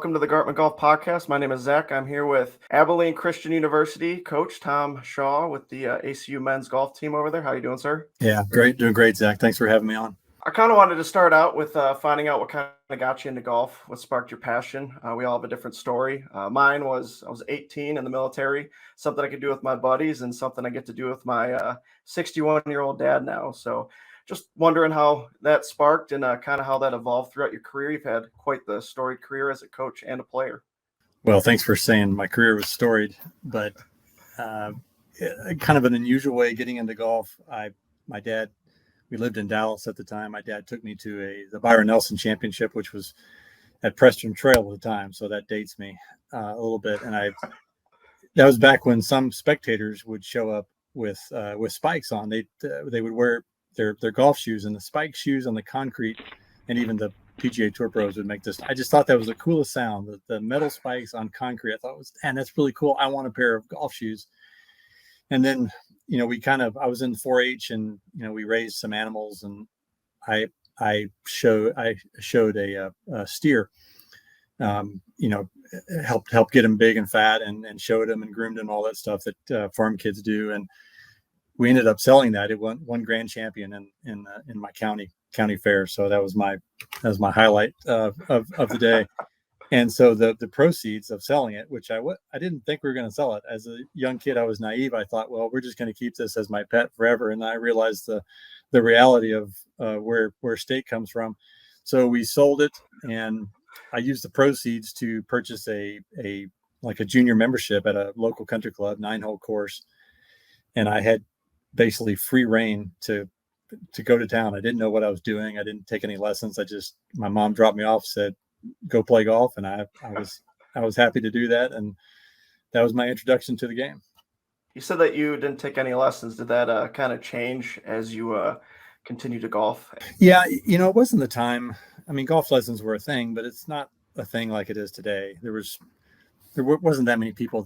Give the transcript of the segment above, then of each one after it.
welcome to the Gartmann Golf Podcast. My name is Zach. I'm here with Abilene Christian University coach Tom Shaw with the ACU men's golf team over there. How you doing, sir? Yeah, great. Doing great, Zach. Thanks for having me on. I kind of wanted to start out with finding out what kind of got you into golf, what sparked your passion. We all have a different story. Mine was I was 18 in the military, something I could do with my buddies and something I get to do with my 61-year-old dad now. So just wondering how that sparked and kind of how that evolved throughout your career. You've had quite the storied career as a coach and a player. Well, thanks for saying my career was storied, but kind of an unusual way getting into golf. My dad, we lived in Dallas at the time. My dad took me to the Byron Nelson Championship, which was at Preston Trail at the time. So that dates me a little bit. And that was back when some spectators would show up with spikes on. They would wear their golf shoes and the spike shoes on the concrete, and even the PGA Tour pros would make this. I just thought that was the coolest sound, the metal spikes on concrete. I thought that's really cool. I want a pair of golf shoes. And then, I was in 4-H and, we raised some animals, and I showed a steer, helped get him big and fat and showed him and groomed him, all that stuff that farm kids do. And we ended up selling that. It won grand champion in my county fair. So that was my highlight of the day. And so the proceeds of selling it, which I didn't think we were going to sell it. As a young kid, I was naive. I thought, well, we're just going to keep this as my pet forever. And I realized the reality of where state comes from. So we sold it, and I used the proceeds to purchase a junior membership at a local country club, 9-hole course. And I had basically free reign to go to town. I didn't know what I was doing. I didn't take any lessons. My mom dropped me off, said, go play golf. And I was happy to do that. And that was my introduction to the game. You said that you didn't take any lessons. Did that kind of change as you continue to golf? Yeah. It wasn't the time. I mean, golf lessons were a thing, but it's not a thing like it is today. There wasn't that many people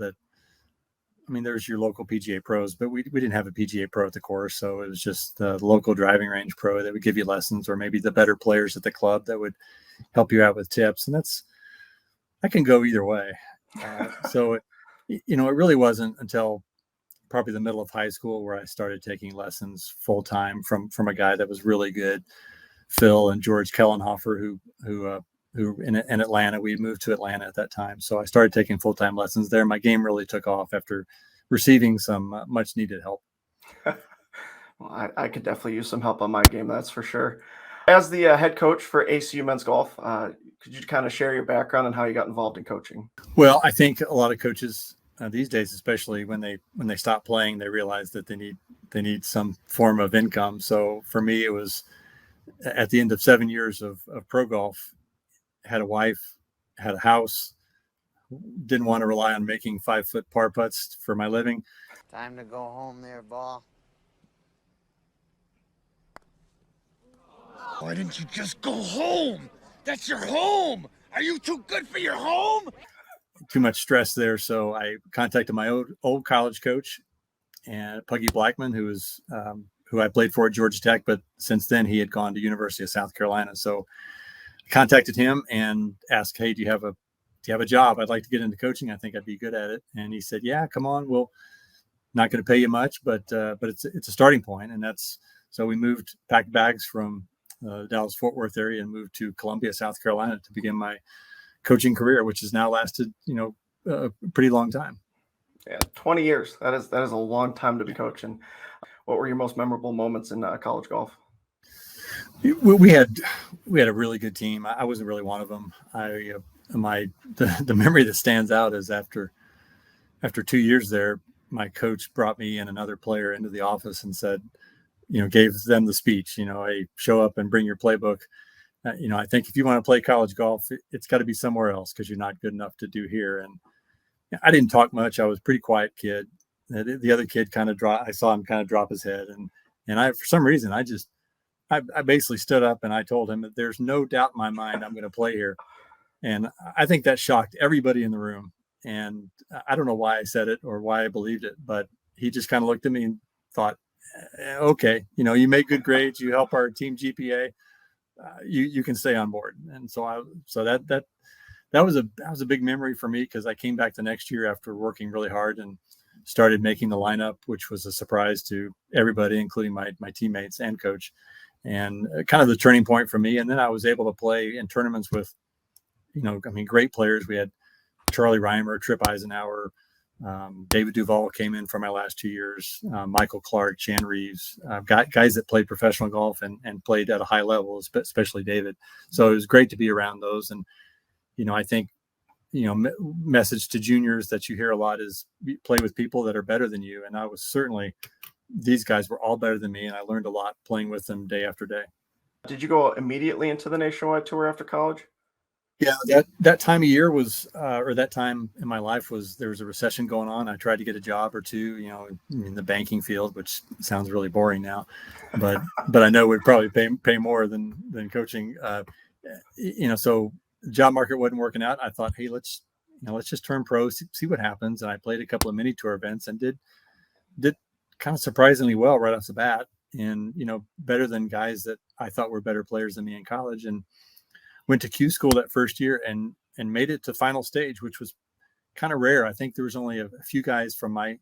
there's your local PGA pros, but we didn't have a PGA pro at the course. So it was just the local driving range pro that would give you lessons, or maybe the better players at the club that would help you out with tips. And I can go either way. It really wasn't until probably the middle of high school where I started taking lessons full time from a guy that was really good, Phil and George Kellenhofer, who in Atlanta. We moved to Atlanta at that time. So I started taking full-time lessons there. My game really took off after receiving some much needed help. Well, I could definitely use some help on my game. That's for sure. As the head coach for ACU men's golf, could you kind of share your background and how you got involved in coaching? Well, I think a lot of coaches these days, especially when they stop playing, they realize that they need some form of income. So for me, it was at the end of 7 years of pro golf, had a wife, had a house, didn't want to rely on making 5-foot par putts for my living. Time to go home there, ball. Why didn't you just go home? That's your home. Are you too good for your home? Too much stress there. So I contacted my old college coach, and Puggy Blackman, who I played for at Georgia Tech, but since then he had gone to University of South Carolina. So contacted him and asked, hey, do you have a job? I'd like to get into coaching. I think I'd be good at it. And he said, yeah, come on. We'll not going to pay you much, but it's a starting point. And so we packed bags from Dallas Fort Worth area and moved to Columbia, South Carolina to begin my coaching career, which has now lasted, a pretty long time. Yeah. 20 years. That is a long time to be coaching. What were your most memorable moments in college golf? We had a really good team. I wasn't really one of them. The memory that stands out is after 2 years there, my coach brought me and another player into the office and said, gave them the speech, hey, show up and bring your playbook. I think if you want to play college golf, it's got to be somewhere else because you're not good enough to do here. And I didn't talk much. I was a pretty quiet kid. The other kid I saw him kind of drop his head. And I, for some reason, I basically stood up and I told him that there's no doubt in my mind I'm going to play here. And I think that shocked everybody in the room. And I don't know why I said it or why I believed it, but he just kind of looked at me and thought, okay, you make good grades, you help our team GPA, you can stay on board. And so that that was a big memory for me, because I came back the next year after working really hard and started making the lineup, which was a surprise to everybody, including my teammates and coach, and kind of the turning point for me. And then I was able to play in tournaments with, great players. We had Charlie Reimer, Trip Eisenhower, David Duval came in for my last 2 years, Michael Clark, Chan Reeves, guys that played professional golf and played at a high level, especially David. So it was great to be around those. And, I think, message to juniors that you hear a lot is play with people that are better than you. And I was certainly, these guys were all better than me, and I learned a lot playing with them day after day. Did you go immediately into the nationwide tour after college? Yeah, that time of year was, or that time in my life there was a recession going on. I tried to get a job or two, in the banking field, which sounds really boring now, but I know would probably pay more than coaching. So the job market wasn't working out. I thought, hey, let's just turn pro, see what happens. And I played a couple of mini tour events and did kind of surprisingly well right off the bat, and better than guys that I thought were better players than me in college. And went to Q school that first year and made it to final stage, which was kind of rare. I think there was only a few guys from my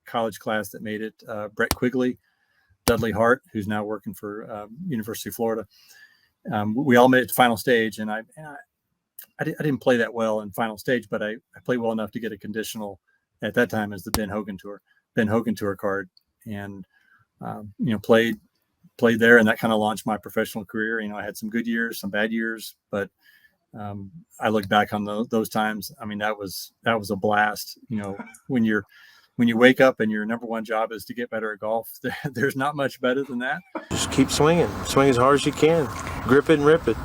college class that made it. Brett Quigley, Dudley Hart, who's now working for University of Florida. We all made it to final stage, and I didn't play that well in final stage, but I played well enough to get a conditional at that time as the Ben Hogan Tour card, and played there, and that kind of launched my professional career. I had some good years, some bad years, but I look back on those times. I mean, that was a blast. When you wake up and your number one job is to get better at golf, there's not much better than that. Just keep swinging, swing as hard as you can, grip it and rip it.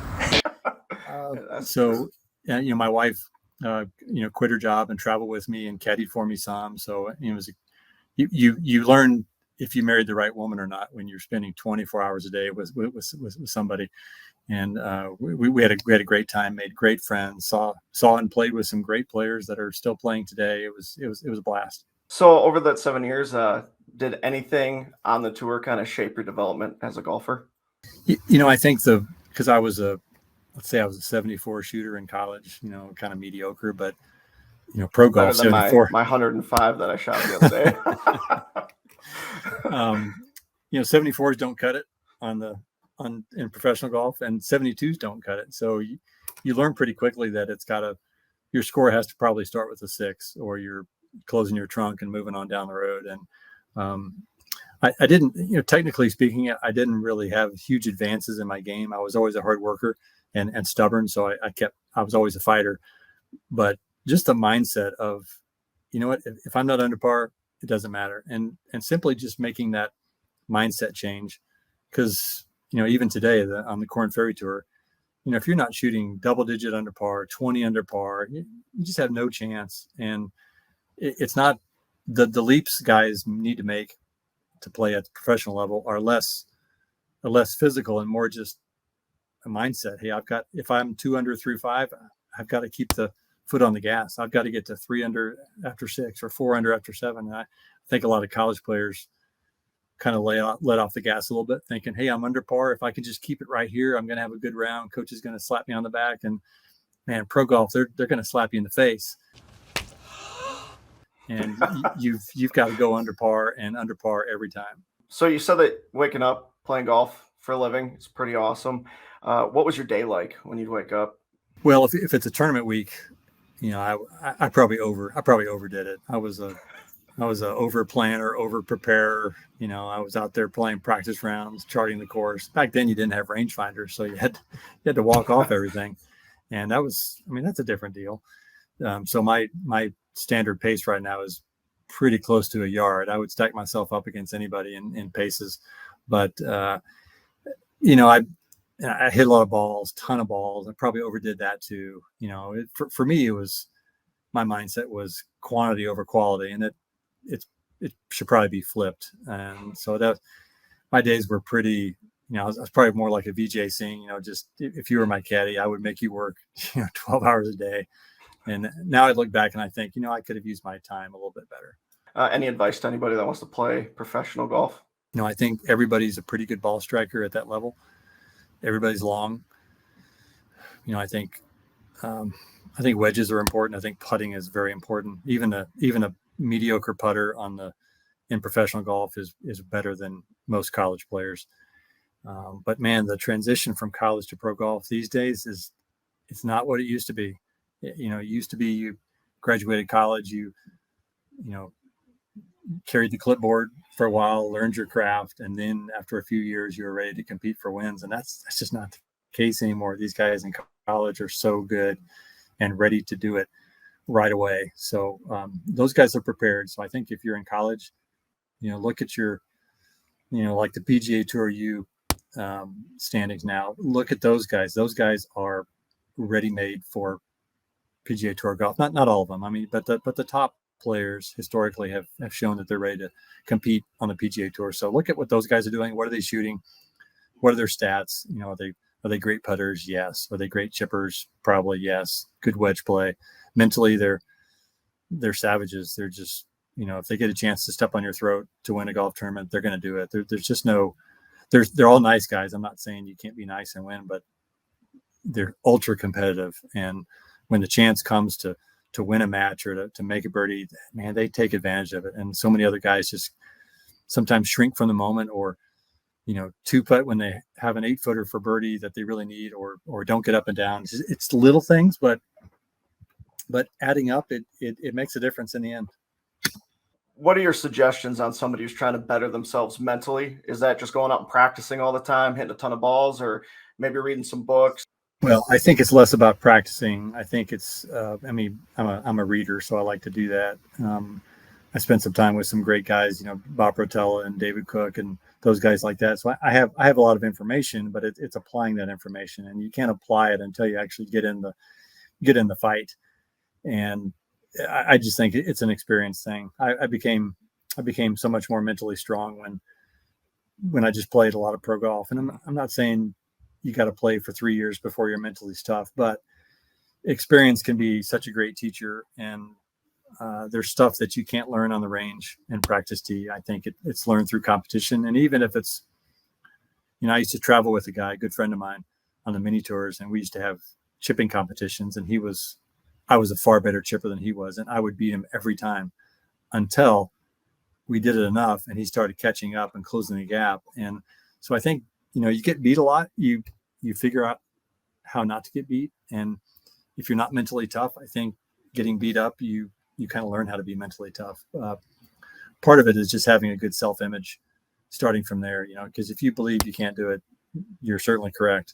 My wife, quit her job and traveled with me and caddied for me some. So it was, you learn if you married the right woman or not when you're spending 24 hours a day with somebody. And we had a great time, made great friends, saw and played with some great players that are still playing today. It was a blast. So over that 7 years, did anything on the tour kind of shape your development as a golfer? I think because I was let's say I was a 74 shooter in college, kind of mediocre, but pro golf 74. My 105 that I shot the other day. 74s don't cut it in professional golf, and 72s don't cut it. So you learn pretty quickly that your score has to probably start with a 6, or you're closing your trunk and moving on down the road. And I didn't, technically speaking, I didn't really have huge advances in my game. I was always a hard worker and stubborn. So I was always a fighter, but just the mindset of, if I'm not under par, it doesn't matter. And simply just making that mindset change. Because, even today on the Korn Ferry Tour, if you're not shooting double digit under par, 20 under par, you just have no chance. And it's not the leaps guys need to make to play at the professional level are less physical and more just a mindset. Hey, if I'm 2 under through 5, I've got to keep the foot on the gas. I've got to get to 3 under after 6 or 4 under after 7. And I think a lot of college players kind of let off the gas a little bit, thinking, hey, I'm under par. If I can just keep it right here, I'm going to have a good round. Coach is going to slap me on the back. And man, pro golf, they're going to slap you in the face. And you've got to go under par every time. So you said that waking up playing golf for a living is pretty awesome. What was your day like when you'd wake up? Well, if it's a tournament week, I probably overdid it. I was a over planner, over preparer. I was out there playing practice rounds, charting the course. Back then you didn't have rangefinders, so you had to walk off everything. And that's a different deal. So my standard pace right now is pretty close to a yard. I would stack myself up against anybody in paces, but I hit a lot of balls, ton of balls. I probably overdid that too. For me, it was, my mindset was quantity over quality, and it should probably be flipped. And so my days were pretty, I was probably more like a VJ Singh, just if you were my caddy, I would make you work, 12 hours a day. And now I look back and I think, I could have used my time a little bit better. Any advice to anybody that wants to play professional golf? I think everybody's a pretty good ball striker at that level. Everybody's long. I think wedges are important. I think putting is very important. Even a mediocre putter in professional golf is better than most college players. But man, the transition from college to pro golf these days it's not what it used to be. It used to be you graduated college, you carried the clipboard for a while, learned your craft, and then after a few years you were ready to compete for wins. And that's just not the case anymore. These guys in college are so good and ready to do it right away. So those guys are prepared. So I think if you're in college, look at your, like the PGA Tour standings now. Look at those guys. Those guys are ready-made for PGA Tour golf. Not all of them. I mean, but the top players historically have shown that they're ready to compete on the PGA Tour. So look at what those guys are doing. What are they shooting? What are their stats? Are they great putters? Yes. Are they great chippers? Probably yes. Good wedge play. Mentally, they're savages. They're just, if they get a chance to step on your throat to win a golf tournament, they're going to do it. There's just no, they're all nice guys. I'm not saying you can't be nice and win, but they're ultra competitive. And when the chance comes to win a match or to make a birdie, man, they take advantage of it. And so many other guys just sometimes shrink from the moment, or two putt when they have an 8-footer for birdie that they really need, or don't get up and down. It's little things, but adding up, it makes a difference in the end. What are your suggestions on somebody who's trying to better themselves mentally? Is that just going out and practicing all the time, hitting a ton of balls, or maybe reading some books? Well, I think it's less about practicing. I think it's, I'm a reader, so I like to do that. I spent some time with some great guys, Bob Rotella and David Cook and those guys like that. So I have a lot of information, but it's applying that information, and you can't apply it until you actually get in the fight. And I just think it's an experience thing. I became so much more mentally strong when I just played a lot of pro golf. And I'm not saying you got to play for 3 years before you're mentally tough, but experience can be such a great teacher. And there's stuff that you can't learn on the range and practice tee. I think it's learned through competition. And even if it's, I used to travel with a good friend of mine on the mini tours, and we used to have chipping competitions, and I was a far better chipper than he was. And I would beat him every time until we did it enough and he started catching up and closing the gap. And so I think, you get beat a lot, you figure out how not to get beat. And if you're not mentally tough, I think getting beat up, you kind of learn how to be mentally tough. Part of it is just having a good self-image, starting from there, because if you believe you can't do it, you're certainly correct.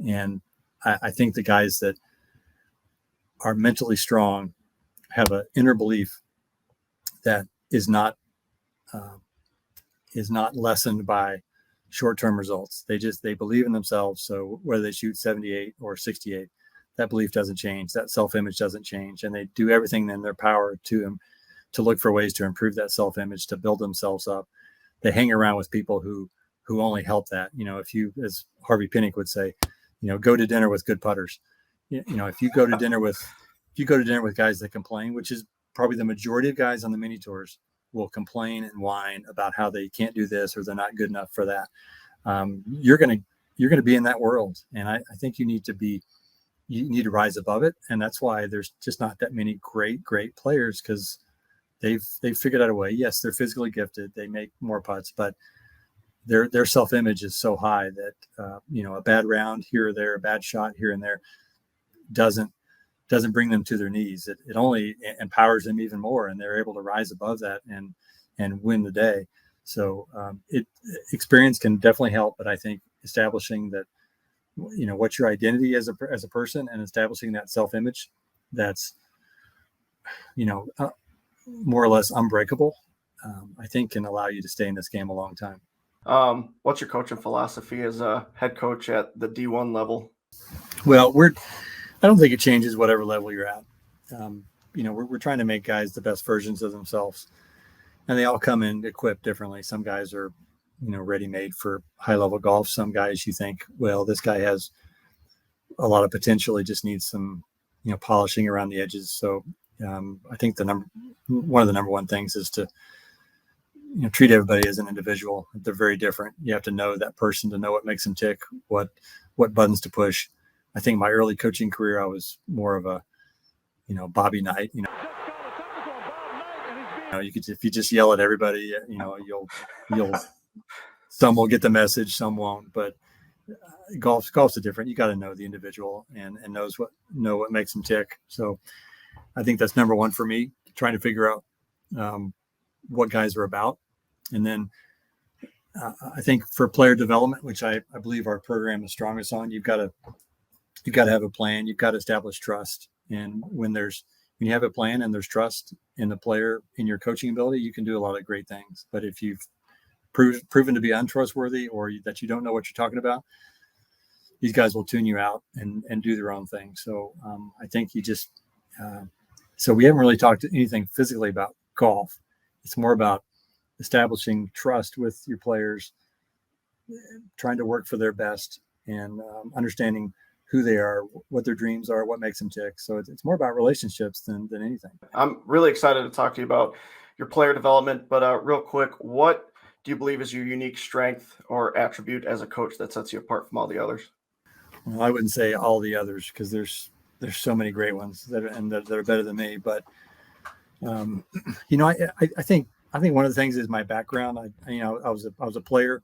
And I think the guys that are mentally strong have an inner belief that is not lessened by short-term results. They believe in themselves. So whether they shoot 78 or 68, that belief doesn't change. That self-image doesn't change. And they do everything in their power to look for ways to improve that self-image, to build themselves up. They hang around with people who only help that. If you, as Harvey Pinnick would say, go to dinner with good putters. If you go to dinner with guys that complain, which is probably the majority of guys on the mini tours, will complain and whine about how they can't do this or they're not good enough for that. You're going to be in that world. And I think you need to rise above it. And that's why there's just not that many great players, because they've figured out a way. Yes, they're physically gifted. They make more putts, but their self-image is so high that, a bad round here or there, a bad shot here and there doesn't bring them to their knees. It only empowers them even more, and they're able to rise above that and win the day. So experience can definitely help, but I think establishing that, what's your identity as a person, and establishing that self-image that's, more or less unbreakable, I think can allow you to stay in this game a long time. What's your coaching philosophy as a head coach at the D1 level? Well, I don't think it changes whatever level you're at. We're trying to make guys the best versions of themselves, and they all come in equipped differently. Some guys are, ready-made for high-level golf. Some guys you think, well, this guy has a lot of potential. He just needs some, polishing around the edges. So I think one of the number one things is to, treat everybody as an individual. They're very different. You have to know that person to know what makes them tick, what buttons to push. I think my early coaching career, I was more of Bobby Knight, you could, if you just yell at everybody, you'll some will get the message, some won't, but golf's a different, you got to know the individual and know what makes them tick. So I think that's number one for me, trying to figure out what guys are about. And then I think for player development, which I believe our program is strongest on, you've got to have a plan. You've got to establish trust. And when you have a plan and there's trust in the player, in your coaching ability, you can do a lot of great things. But if you've proven to be untrustworthy or that you don't know what you're talking about, these guys will tune you out and do their own thing. So I think so we haven't really talked anything physically about golf. It's more about establishing trust with your players, trying to work for their best, and understanding who they are, what their dreams are, what makes them tick. So it's more about relationships than anything. I'm really excited to talk to you about your player development, but real quick, what do you believe is your unique strength or attribute as a coach that sets you apart from all the others? Well, I wouldn't say all the others, because there's so many great ones that are better than me. But I think one of the things is my background. I was a player.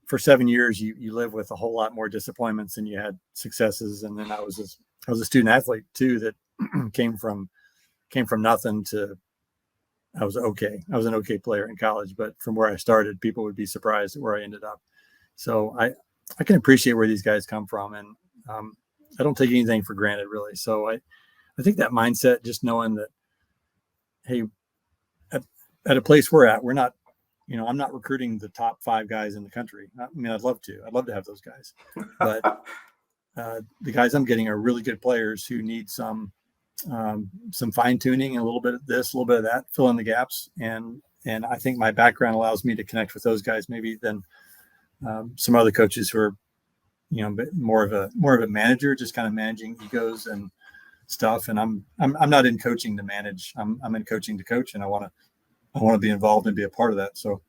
For 7 years, you live with a whole lot more disappointments than you had successes. And then I was a student athlete too, that came from nothing to, I was okay. I was an okay player in college, but from where I started, people would be surprised at where I ended up. So I can appreciate where these guys come from, and I don't take anything for granted, really. So I think that mindset, just knowing that, hey, at a place we're at, we're not, I'm not recruiting the top 5 guys in the country. I mean, I'd love to have those guys, but the guys I'm getting are really good players who need some fine tuning and a little bit of this, a little bit of that, fill in the gaps. And I think my background allows me to connect with those guys maybe than some other coaches who are, more of a manager, just kind of managing egos and stuff. And I'm not in coaching to manage. I'm in coaching to coach, and I want to be involved and be a part of that. So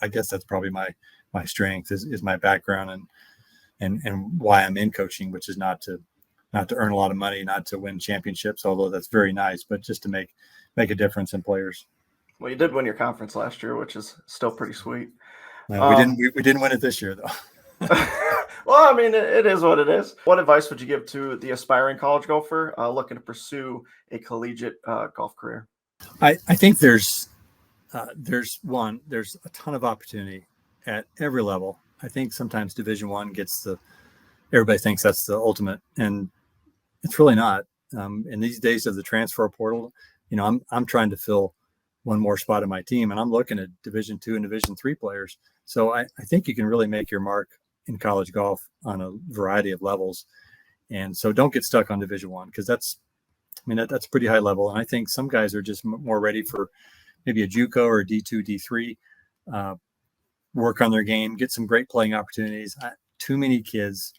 I guess that's probably my strength is my background and why I'm in coaching, which is not to earn a lot of money, not to win championships, although that's very nice, but just to make a difference in players. Well, you did win your conference last year, which is still pretty sweet. We didn't win it this year, though. Well, I mean, it is what it is. What advice would you give to the aspiring college golfer looking to pursue a collegiate golf career? I think there's a ton of opportunity at every level. I think sometimes Division I everybody thinks that's the ultimate, and it's really not. In these days of the transfer portal, I'm trying to fill one more spot in my team, and I'm looking at Division II and Division III players. So I think you can really make your mark in college golf on a variety of levels. And so don't get stuck on Division I, because that's pretty high level. And I think some guys are just more ready for maybe a JUCO or a D2, D3, work on their game, get some great playing opportunities. Too many kids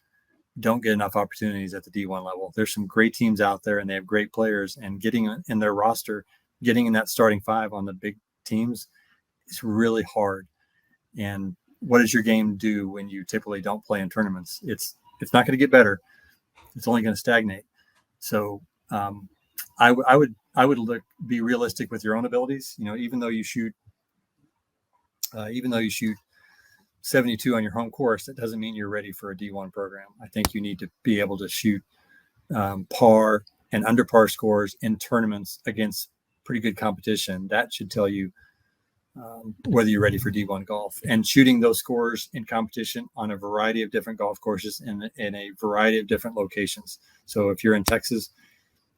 don't get enough opportunities at the D1 level. There's some great teams out there, and they have great players, and getting in their roster, getting in that starting 5 on the big teams is really hard. And what does your game do when you typically don't play in tournaments? It's not going to get better. It's only going to stagnate. So I would be realistic with your own abilities. Even though you shoot 72 on your home course, that doesn't mean you're ready for a D1 program. I think you need to be able to shoot par and under par scores in tournaments against pretty good competition. That should tell you whether you're ready for D1 golf. And shooting those scores in competition on a variety of different golf courses in a variety of different locations. So if you're in Texas,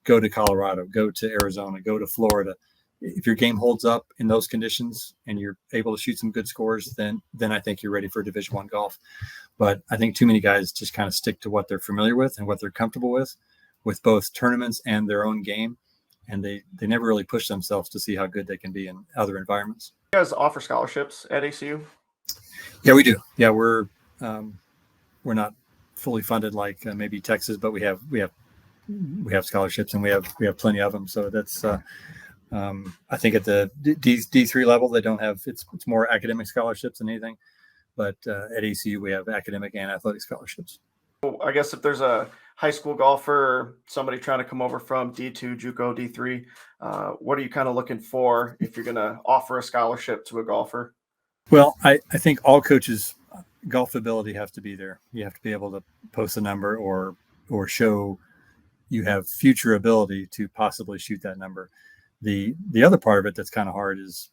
go to Colorado, go to Arizona, go to Florida. If your game holds up in those conditions and you're able to shoot some good scores, then I think you're ready for Division I golf. But I think too many guys just kind of stick to what they're familiar with and what they're comfortable with both tournaments and their own game. And they never really push themselves to see how good they can be in other environments. You guys offer scholarships at ACU? Yeah, we do. Yeah, we're not fully funded like maybe Texas, but we have scholarships, and we have plenty of them. So that's I think at the D3 level, they don't have, it's more academic scholarships than anything, but at ACU we have academic and athletic scholarships. Well, I guess if there's a high school golfer or somebody trying to come over from D2, JUCO, D3, what are you kind of looking for if you're going to offer a scholarship to a golfer? Well, I think all coaches' golf ability has to be there. You have to be able to post a number or show you have future ability to possibly shoot that number. The other part of it that's kind of hard is,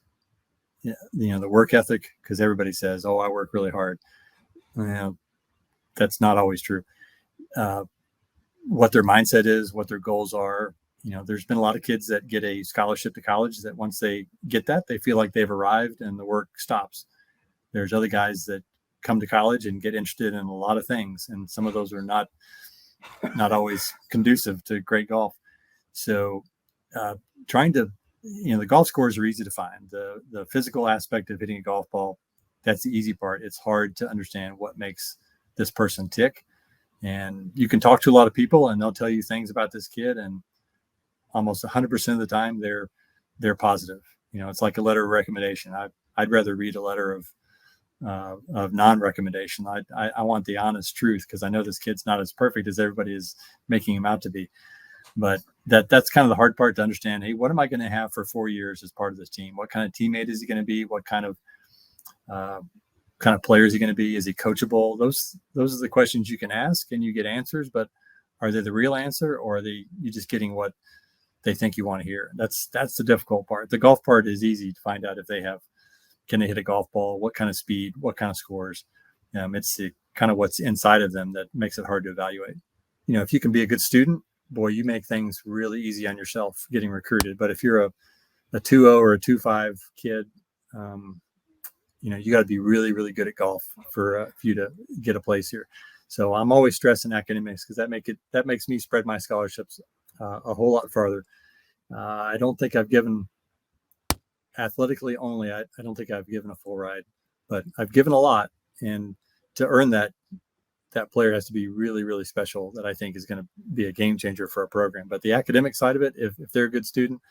the work ethic, because everybody says, "Oh, I work really hard." That's not always true. What their mindset is, what their goals are. There's been a lot of kids that get a scholarship to college that once they get that, they feel like they've arrived and the work stops. There's other guys that come to college and get interested in a lot of things, and some of those are not always conducive to great golf. So trying to, the golf scores are easy to find. The physical aspect of hitting a golf ball, that's the easy part. It's hard to understand what makes this person tick. And you can talk to a lot of people and they'll tell you things about this kid, and almost 100% of the time they're positive. It's like a letter of recommendation. I'd rather read a letter of non-recommendation. I want the honest truth, because I know this kid's not as perfect as everybody is making him out to be. But that's kind of the hard part to understand. Hey, what am I going to have for 4 years as part of this team? What kind of teammate is he going to be? What kind of player is he going to be? Is he coachable? Those are the questions you can ask and you get answers, but are they the real answer, or are you just getting what they think you want to hear? That's the difficult part. The golf part is easy to find out if can they hit a golf ball? What kind of speed? What kind of scores? It's the kind of what's inside of them that makes it hard to evaluate. If you can be a good student, boy, you make things really easy on yourself getting recruited. But if you're a 2.0 or a 2.5 kid, you got to be really, really good at golf for you to get a place here. So I'm always stressing academics, because that makes me spread my scholarships a whole lot farther. I don't think I've given athletically only. I don't think I've given a full ride, but I've given a lot. And to earn that player has to be really, really special. That I think is going to be a game changer for a program. But the academic side of it, if they're a good student,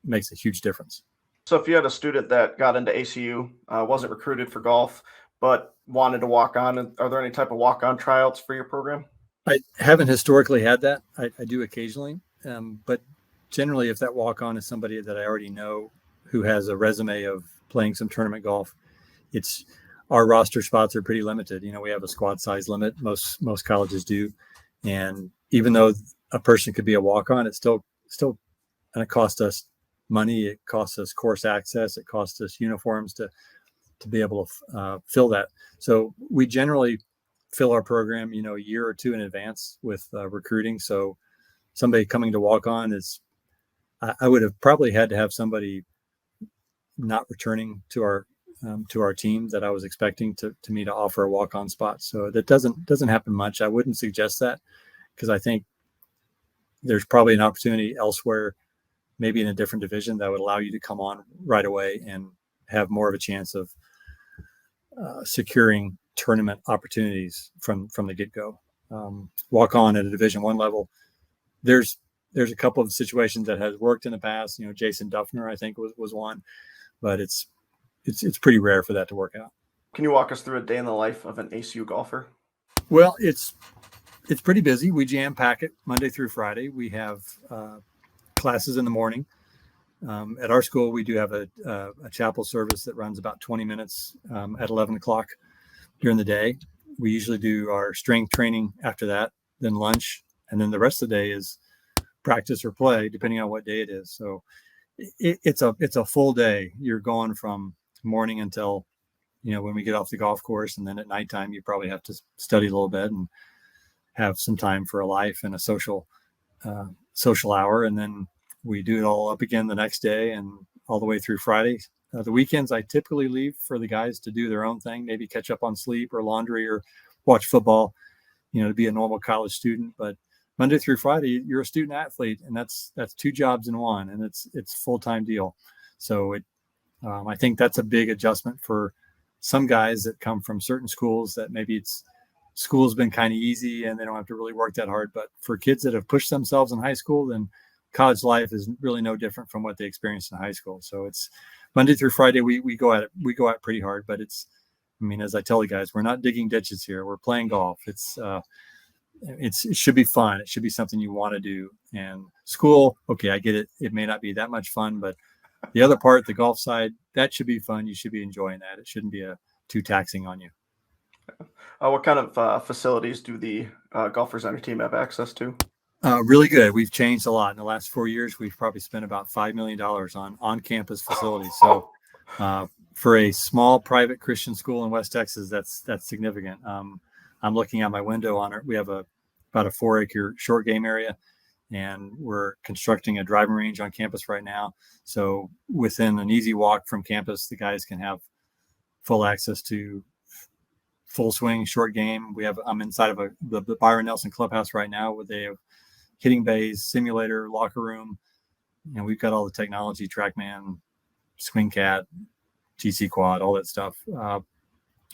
makes a huge difference. So if you had a student that got into ACU, wasn't recruited for golf, but wanted to walk on, are there any type of walk-on tryouts for your program? I haven't historically had that. I do occasionally, but generally if that walk-on is somebody that I already know who has a resume of playing some tournament golf, our roster spots are pretty limited. We have a squad size limit. Most colleges do. And even though a person could be a walk-on, it's still going to cost us money. It costs us course access. It costs us uniforms to be able to fill that. So we generally fill our program, a year or two in advance with recruiting. So somebody coming to walk on I would have probably had to have somebody not returning to our team that I was expecting to me to offer a walk-on spot. So that doesn't happen much. I wouldn't suggest that, because I think there's probably an opportunity elsewhere, maybe in a different division, that would allow you to come on right away and have more of a chance of securing tournament opportunities from the get-go. Walk on at a Division I level, there's a couple of situations that has worked in the past. Jason Duffner, I think, was one, but it's pretty rare for that to work out. Can you walk us through a day in the life of an ACU golfer? Well, it's pretty busy. We jam pack it Monday through Friday. We have classes in the morning. At our school, we do have a chapel service that runs about 20 minutes at 11 o'clock during the day. We usually do our strength training after that, then lunch, and then the rest of the day is practice or play, depending on what day it is. So it's a full day. You're going from morning until, when we get off the golf course, and then at nighttime, you probably have to study a little bit and have some time for a life and a social hour. And then we do it all up again the next day and all the way through Friday. The weekends, I typically leave for the guys to do their own thing, maybe catch up on sleep or laundry or watch football, to be a normal college student. But Monday through Friday, you're a student athlete, and that's 2 jobs in one, and it's a full-time deal. So I think that's a big adjustment for some guys that come from certain schools that maybe school's been kind of easy and they don't have to really work that hard. But for kids that have pushed themselves in high school, then college life is really no different from what they experienced in high school. So it's Monday through Friday. We go at it pretty hard, but as I tell the guys, we're not digging ditches here. We're playing golf. it should be fun. It should be something you want to do. And school, okay, I get it. It may not be that much fun, but the other part, the golf side, that should be fun. You should be enjoying that. It shouldn't be too taxing on you. What kind of facilities do the golfers on your team have access to? Really good. We've changed a lot in the last 4 years. We've probably spent about $5 million on-campus facilities. So for a small private Christian school in West Texas, that's significant. I'm looking out my window on it. We have about a 4-acre short game area, and we're constructing a driving range on campus right now. So within an easy walk from campus, the guys can have full access to full swing short game. I'm inside of the Byron Nelson clubhouse right now, where they have hitting bays, simulator, locker room. We've got all the technology, TrackMan, Swing Cat, GC Quad, all that stuff.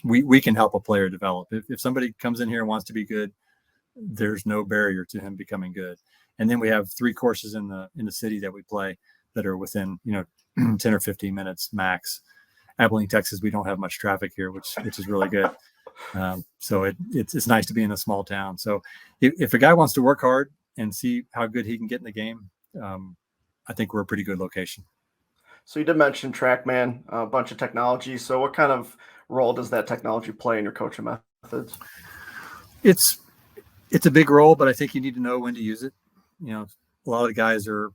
We can help a player develop. If somebody comes in here and wants to be good, there's no barrier to him becoming good. And then we have 3 courses in the city that we play that are within 10 or 15 minutes max. Abilene, Texas, we don't have much traffic here, which is really good. So it's nice to be in a small town. So if a guy wants to work hard and see how good he can get in the game, I think we're a pretty good location. So you did mention TrackMan, a bunch of technology. So what kind of role does that technology play in your coaching methods? It's a big role, but I think you need to know when to use it. A lot of the guys are,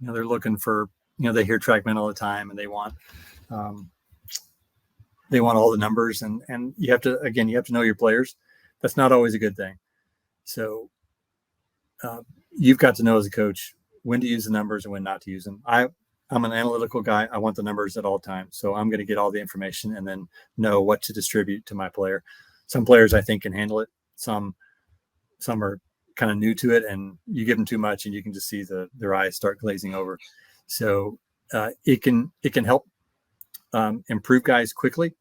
they're looking for, they hear TrackMan all the time, and they want all the numbers, and you have to know your players. That's not always a good thing. So you've got to know as a coach when to use the numbers and when not to use them. I'm an analytical guy. I want the numbers at all times. So I'm going to get all the information and then know what to distribute to my player. Some players I think can handle it. Some are kind of new to it, and you give them too much and you can just see their eyes start glazing over. So it can help improve guys quickly,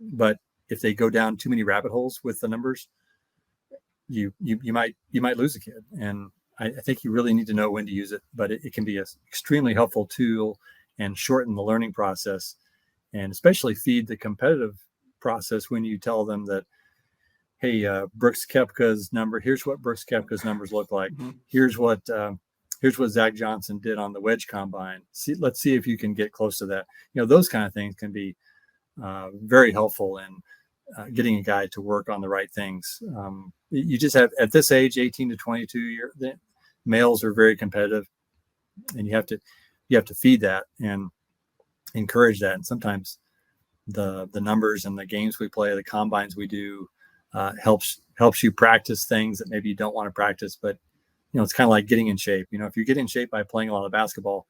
but if they go down too many rabbit holes with the numbers, you might lose a kid. And I think you really need to know when to use it, but it can be an extremely helpful tool and shorten the learning process, and especially feed the competitive process when you tell them that, hey, Brooks Koepka's number, here's what Brooks Koepka's numbers look like. Mm-hmm. Here's what Zach Johnson did on the wedge combine. Let's see if you can get close to that. Those kind of things can be very helpful in getting a guy to work on the right things. You just have, at this age, 18 to 22, the males are very competitive, and you have to feed that and encourage that. And sometimes the numbers and the games we play, the combines we do, helps you practice things that maybe you don't want to practice. But it's kind of like getting in shape. If you get in shape by playing a lot of basketball,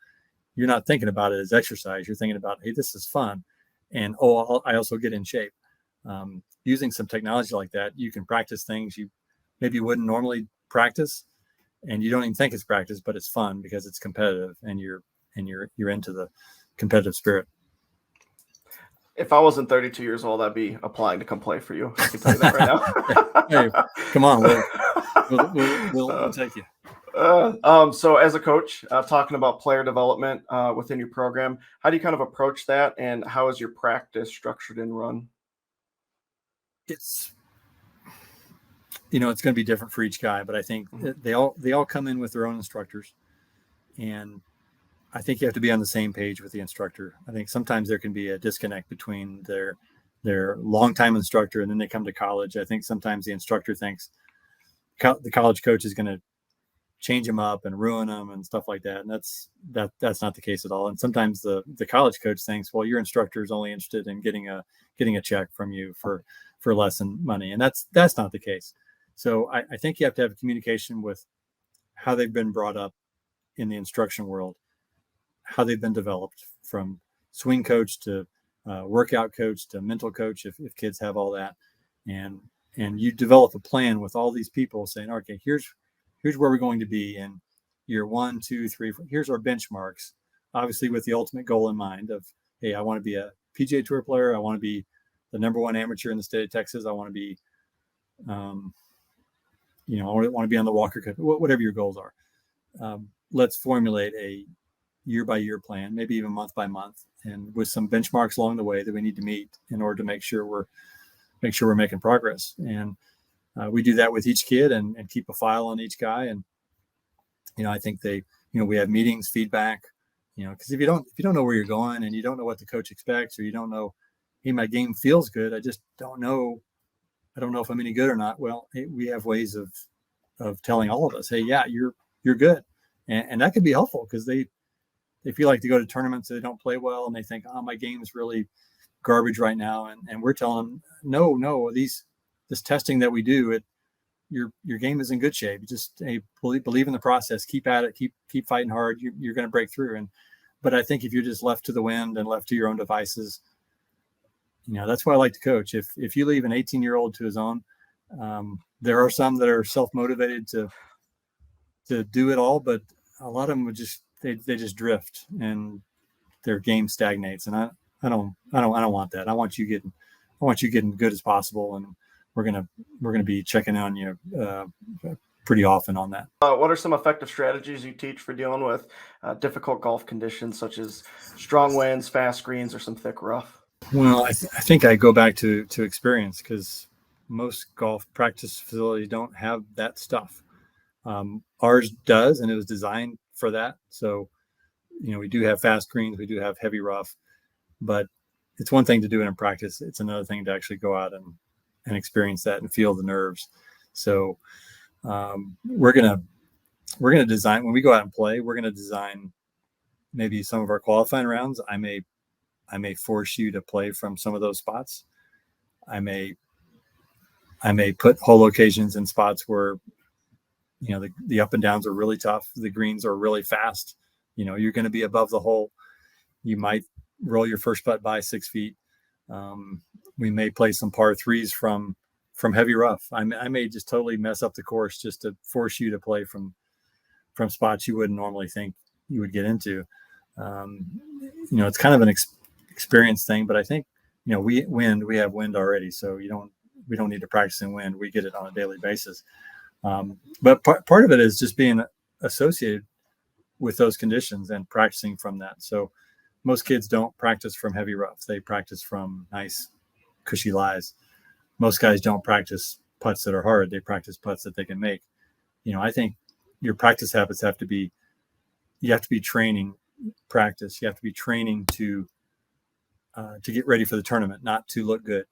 you're not thinking about it as exercise. You're thinking about, hey, this is fun, and I also get in shape. Using some technology like that, you can practice things you maybe wouldn't normally practice, and you don't even think it's practice, but it's fun because it's competitive, and you're into the competitive spirit. If I wasn't 32 years old, I'd be applying to come play for you. I can tell you that right now. Hey, come on, we'll take you. So as a coach, talking about player development within your program, how do you kind of approach that, and how is your practice structured and run? It's going to be different for each guy, but I think they all come in with their own instructors, and I think you have to be on the same page with the instructor. I think sometimes there can be a disconnect between their longtime instructor and then they come to college. I think sometimes the instructor thinks the college coach is going to change them up and ruin them and stuff like that. And that's not the case at all. And sometimes the college coach thinks, well, your instructor is only interested in getting a check from you for lesson money. And that's not the case. So I think you have to have communication with how they've been brought up in the instruction world, how they've been developed, from swing coach to workout coach to mental coach, if kids have all that. And you develop a plan with all these people saying, okay, here's where we're going to be in year 1, 2, 3, 4. Here's our benchmarks, obviously with the ultimate goal in mind of, hey, I want to be a PGA Tour player. I want to be the number 1 amateur in the state of Texas. I want to be, I want to be on the Walker Cup, whatever your goals are. Let's formulate a year-by-year plan, maybe even month by month, and with some benchmarks along the way that we need to meet in order to make sure we're making progress. And we do that with each kid and keep a file on each guy. And, I think we have meetings, feedback, because if you don't know where you're going and you don't know what the coach expects, or you don't know, hey, my game feels good, I just don't know. I don't know if I'm any good or not. Well, we have ways of telling all of us, hey, yeah, you're good. And that could be helpful, because they feel like they go to tournaments, they don't play well, and they think, oh, my game is really garbage right now. And we're telling them, no, this testing that we do, your game is in good shape. You just believe in the process, keep at it, keep fighting hard. You're going to break through. But I think if you're just left to the wind and left to your own devices, that's why I like to coach. If you leave an 18-year-old to his own, there are some that are self-motivated to do it all, but a lot of them would they just drift and their game stagnates. And I don't want that. I want you getting good as possible, and we're gonna be checking on you pretty often on that. What are some effective strategies you teach for dealing with difficult golf conditions, such as strong winds, fast greens, or some thick rough? Well, I think I go back to experience, because most golf practice facilities don't have that stuff. Ours does, and it was designed for that. So, we do have fast greens, we do have heavy rough, but it's one thing to do it in practice. It's another thing to actually go out and experience that and feel the nerves. So we're gonna design, when we go out and play, we're gonna design maybe some of our qualifying rounds. I may force you to play from some of those spots. I may put hole locations in spots where the up and downs are really tough, the greens are really fast. You're going to be above the hole. You might roll your first putt by 6 feet. We may play some par threes from heavy rough. I may just totally mess up the course just to force you to play from spots you wouldn't normally think you would get into. It's kind of an experience thing, but I think, we have wind already. So we don't need to practice in wind. We get it on a daily basis. But part of it is just being associated with those conditions and practicing from that. So most kids don't practice from heavy rough. They practice from nice, cushy lies. Most guys don't practice putts that are hard. They practice putts that they can make. I think your practice habits you have to be training practice. You have to be training to get ready for the tournament, not to look good,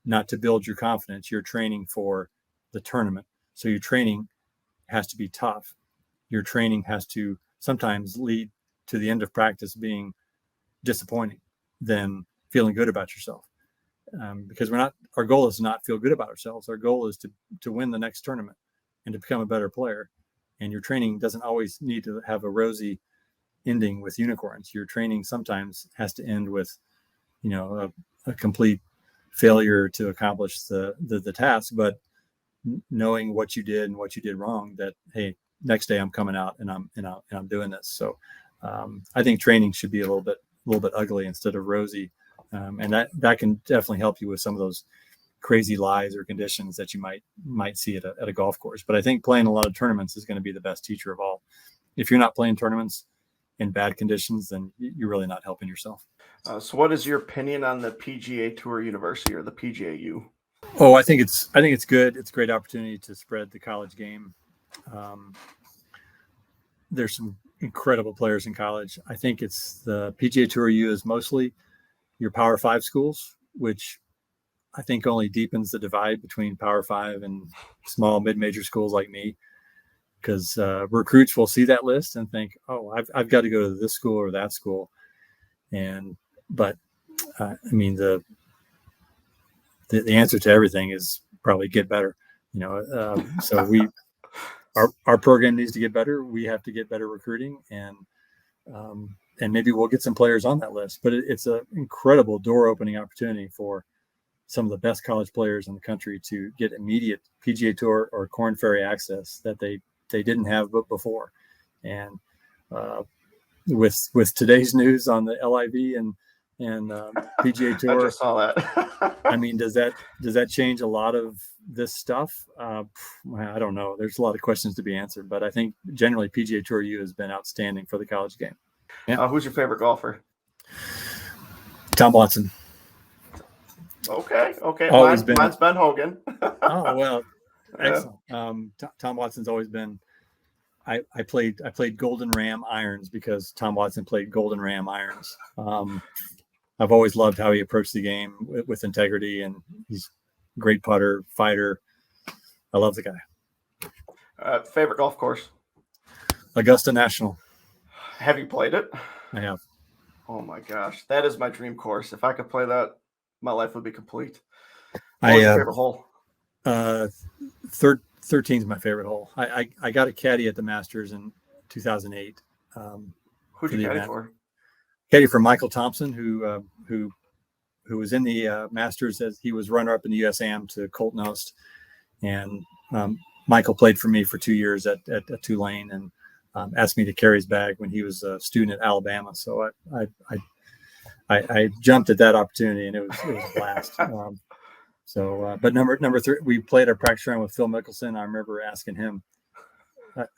not to build your confidence. You're training for the tournament. So your training has to be tough. Your training has to sometimes lead to the end of practice being disappointing than feeling good about yourself. Because our goal is to not feel good about ourselves. Our goal is to win the next tournament and to become a better player. And your training doesn't always need to have a rosy ending with unicorns. Your training sometimes has to end with, a complete failure to accomplish the task, but knowing what you did and what you did wrong, that, hey, next day I'm coming out and I'm doing this. So I think training should be a little bit ugly instead of rosy. And that can definitely help you with some of those crazy lies or conditions that you might see at a golf course. But I think playing a lot of tournaments is going to be the best teacher of all. If you're not playing tournaments in bad conditions, then you're really not helping yourself. So what is your opinion on the PGA Tour University, or the PGAU? Oh, I think it's good. It's a great opportunity to spread the college game. There's some incredible players in college. I think it's the PGA Tour U is mostly your Power 5 schools, which I think only deepens the divide between Power 5 and small mid-major schools like me, because recruits will see that list and think, oh, I've got to go to this school or that school. But the answer to everything is probably get better. So our program needs to get better. We have to get better recruiting, and maybe we'll get some players on that list. But it's an incredible door-opening opportunity for some of the best college players in the country to get immediate PGA Tour or Korn Ferry access that they didn't have before. And with today's news on the LIV and PGA Tour, I just saw that. does that change a lot of this stuff? I don't know. There's a lot of questions to be answered, but I think generally PGA Tour U has been outstanding for the college game. Yeah. Who's your favorite golfer? Tom Watson. Okay. Always Mine's Ben Hogan. Oh, well, Excellent. Tom Watson's always been. I played Golden Ram irons because Tom Watson played Golden Ram irons. I've always loved how he approached the game with integrity, and he's a great putter, fighter. I love the guy. Favorite golf course? Augusta National. Have you played it? I have. Oh my gosh, that is my dream course. If I could play that, my life would be complete. What's your favorite hole? 13 is my favorite hole. I got a caddy at the Masters in 2008. Who'd you caddy for? Caddy for Michael Thompson, who was in the Masters as he was runner-up in the USAM to Colt Knost, and Michael played for me for 2 years at Tulane, and asked me to carry his bag when he was a student at Alabama. So I jumped at that opportunity, and it was a blast. But number 3, we played our practice round with Phil Mickelson. I remember asking him,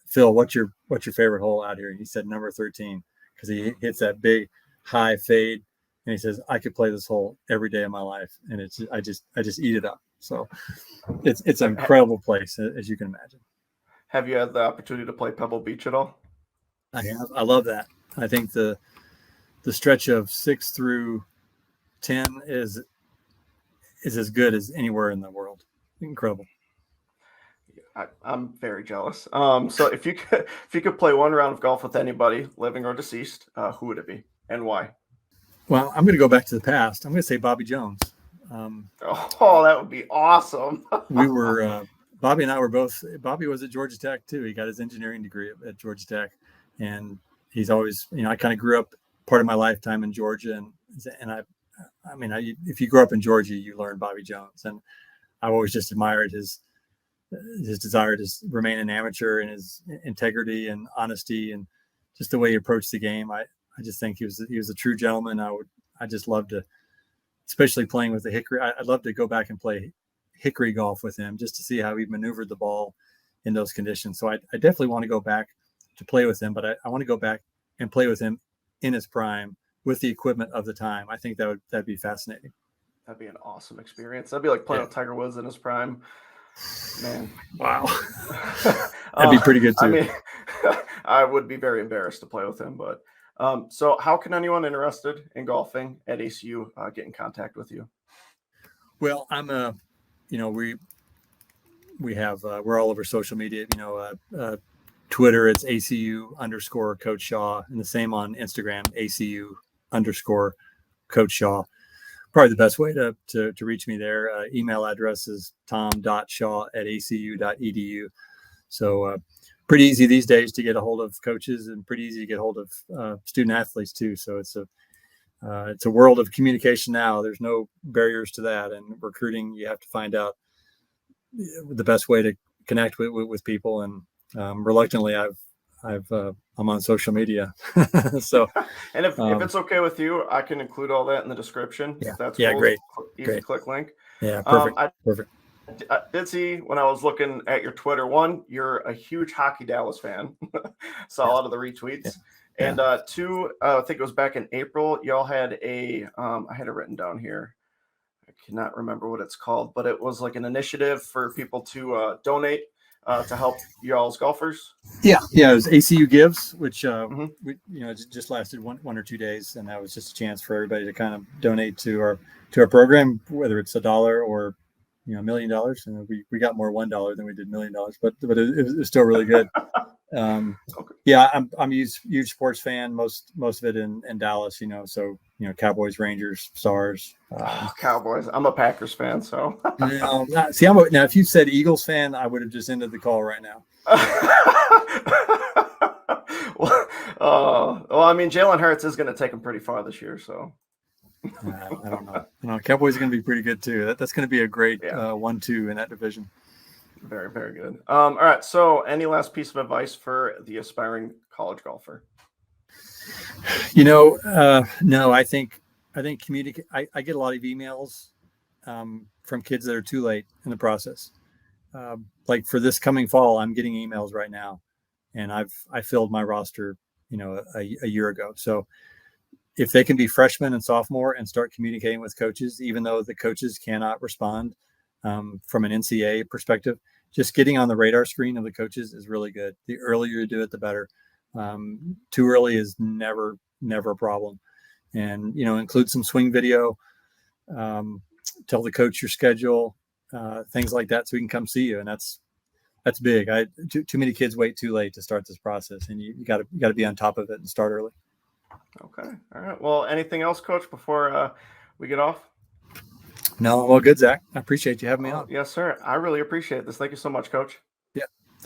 Phil, what's your favorite hole out here? And he said number 13, because he hits that big high fade, and he says, I could play this hole every day of my life, and I just eat it up. So it's an incredible place, as you can imagine. Have you had the opportunity to play Pebble Beach at all? I have. I love that. I think the stretch of 6 through 10 is as good as anywhere in the world. Incredible. I'm very jealous. So if you could play one round of golf with anybody, living or deceased, who would it be and why? Well, I'm going to go back to the past. I'm going to say Bobby Jones. That would be awesome. We were Bobby and I were both. Bobby was at Georgia Tech too. He got his engineering degree at Georgia Tech, and he's always, I kind of grew up part of my lifetime in Georgia, and if you grow up in Georgia, you learn Bobby Jones, and I've always just admired his desire to remain an amateur, and his integrity and honesty, and just the way he approached the game. I just think he was a true gentleman. I just love to, especially playing with the Hickory. I'd love to go back and play Hickory golf with him just to see how he maneuvered the ball in those conditions. So I definitely want to go back to play with him, but I want to go back and play with him in his prime with the equipment of the time. I think that'd be fascinating. That'd be an awesome experience. That'd be like playing with Tiger Woods in his prime. Man. Wow. That'd be pretty good too. I mean, I would be very embarrassed to play with him, but so how can anyone interested in golfing at ACU get in contact with you? Well, I'm we have we're all over social media. Twitter, it's ACU_Coach Shaw, and the same on Instagram, ACU_Coach Shaw. Probably the best way to reach me there. Email address is tom.shaw@acu.edu. So pretty easy these days to get a hold of coaches, and pretty easy to get a hold of student athletes too. So it's a world of communication now. There's no barriers to that. And recruiting, you have to find out the best way to connect with people. And reluctantly, I'm on social media. So, and if it's okay with you, I can include all that in the description. Yeah, That's cool. Great. Easy Great. click link. Yeah, perfect. Perfect. I did see when I was looking at your Twitter, one, you're a huge Hockey Dallas fan. Saw a lot of the retweets. Yeah. And two, I think it was back in April, y'all had I had it written down here. I cannot remember what it's called, but it was like an initiative for people to donate to help y'all's golfers. Yeah. It was ACU Gives, which just lasted one or 2 days, and that was just a chance for everybody to kind of donate to our program, whether it's $1 or $1 million. And we got more $1 than we did $1 million, but it was still really good. I'm a huge sports fan. Most of it in Dallas, so Cowboys, Rangers, Stars. Cowboys. I'm a Packers fan, so. Now if you said Eagles fan, I would have just ended the call right now. Jalen Hurts is going to take them pretty far this year, so. I don't know. Cowboys are going to be pretty good too. That's going to be a great 1-2 in that division. Very, very good. All right. So any last piece of advice for the aspiring college golfer? No, I think communicate. I get a lot of emails from kids that are too late in the process. Like for this coming fall, I'm getting emails right now, and I filled my roster, a year ago. So if they can be freshmen and sophomore and start communicating with coaches, even though the coaches cannot respond from an NCAA perspective, just getting on the radar screen of the coaches is really good. The earlier you do it, the better. Too early is never a problem. And, include some swing video, tell the coach your schedule, things like that, so we can come see you. And that's big. Too many kids wait too late to start this process, and you got to be on top of it and start early. Okay. All right. Well, anything else, Coach, before we get off? No, well, good, Zach. I appreciate you having me on. Yes, sir. I really appreciate this. Thank you so much, Coach.